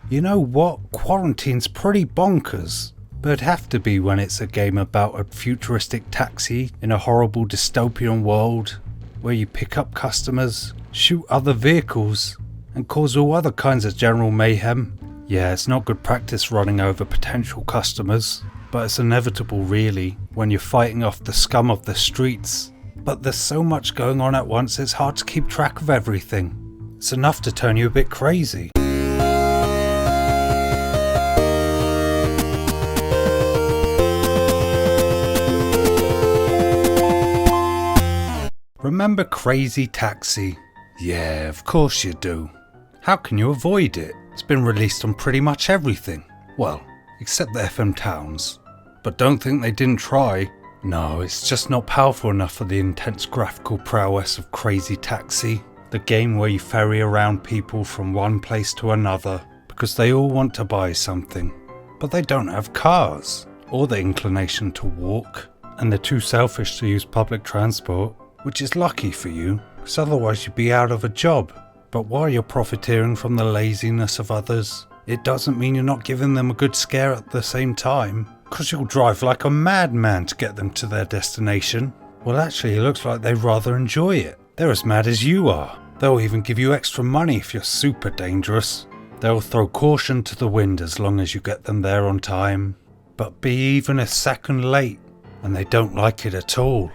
You know what? Quarantine's pretty bonkers. But it'd have to be when it's a game about a futuristic taxi in a horrible dystopian world where you pick up customers, shoot other vehicles, and cause all other kinds of general mayhem. Yeah, it's not good practice running over potential customers, but it's inevitable really when you're fighting off the scum of the streets. But there's so much going on at once it's hard to keep track of everything. It's enough to turn you a bit crazy. Remember Crazy Taxi? Yeah, of course you do. How can you avoid it? It's been released on pretty much everything. Well, except the FM towns. But don't think they didn't try. No, it's just not powerful enough for the intense graphical prowess of Crazy Taxi, the game where you ferry around people from one place to another because they all want to buy something, but they don't have cars or the inclination to walk, and they're too selfish to use public transport, which is lucky for you, because otherwise you'd be out of a job. But while you're profiteering from the laziness of others, it doesn't mean you're not giving them a good scare at the same time, because you'll drive like a madman to get them to their destination. Well, actually it looks like they rather enjoy it. They're as mad as you are. They'll even give you extra money if you're super dangerous. They'll throw caution to the wind as long as you get them there on time. But be even a second late, and they don't like it at all.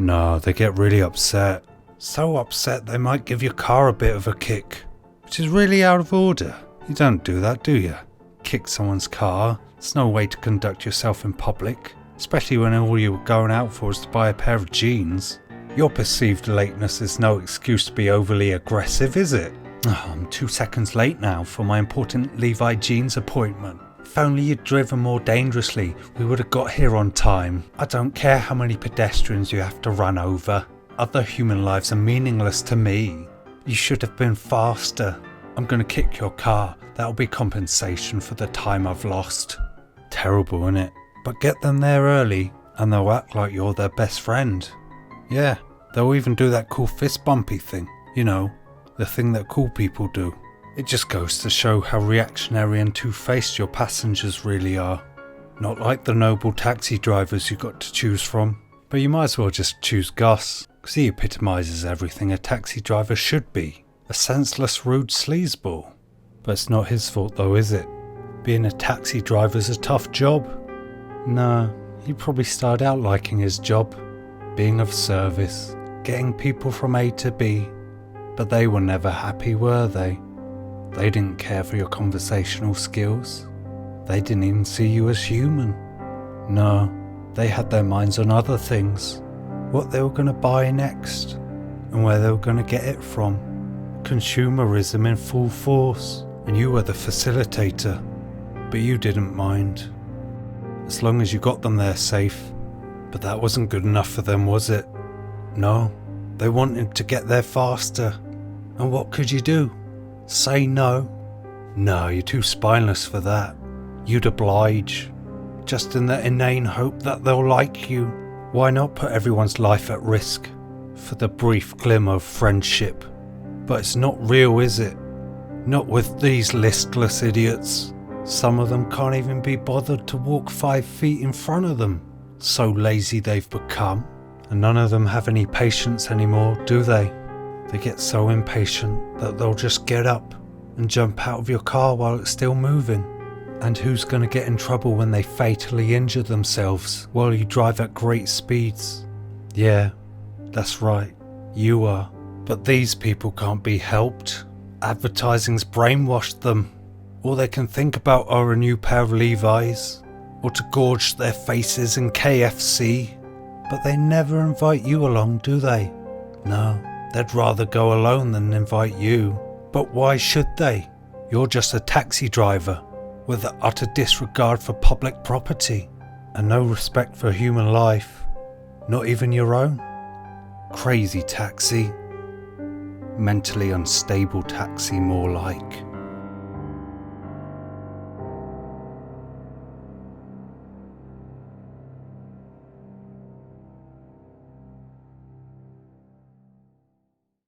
No, they get really upset. So upset they might give your car a bit of a kick, which is really out of order. You don't do that, do you? Kick someone's car. It's no way to conduct yourself in public, especially when all you're going out for is to buy a pair of jeans. Your perceived lateness is no excuse to be overly aggressive, is it? Oh, I'm 2 seconds late now for my important Levi jeans appointment. If only you'd driven more dangerously, we would have got here on time. I don't care how many pedestrians you have to run over. Other human lives are meaningless to me. You should have been faster. I'm gonna kick your car. That'll be compensation for the time I've lost. Terrible, innit? But get them there early and they'll act like you're their best friend. Yeah, they'll even do that cool fist bumpy thing. You know, the thing that cool people do. It just goes to show how reactionary and two-faced your passengers really are. Not like the noble taxi drivers you got to choose from. But you might as well just choose Gus, because he epitomises everything a taxi driver should be. A senseless, rude sleazeball. But it's not his fault though, is it? Being a taxi driver's a tough job. No, he probably started out liking his job. Being of service, getting people from A to B. But they were never happy, were they? They didn't care for your conversational skills. They didn't even see you as human. No, they had their minds on other things. What they were going to buy next, and where they were going to get it from. Consumerism in full force, and you were the facilitator. But you didn't mind. As long as you got them there safe. But that wasn't good enough for them, was it? No, they wanted to get there faster. And what could you do? Say no? No, you're too spineless for that. You'd oblige. Just in the inane hope that they'll like you. Why not put everyone's life at risk? For the brief glimmer of friendship. But it's not real, is it? Not with these listless idiots. Some of them can't even be bothered to walk 5 feet in front of them. So lazy they've become. And none of them have any patience anymore, do they? They get so impatient that they'll just get up and jump out of your car while it's still moving. And who's going to get in trouble when they fatally injure themselves while you drive at great speeds? Yeah, that's right, you are. But these people can't be helped. Advertising's brainwashed them. All they can think about are a new pair of Levi's, or to gorge their faces in KFC. But they never invite you along, do they? No. They'd rather go alone than invite you. But why should they? You're just a taxi driver with an utter disregard for public property and no respect for human life, not even your own. Crazy taxi. Mentally unstable taxi, more like.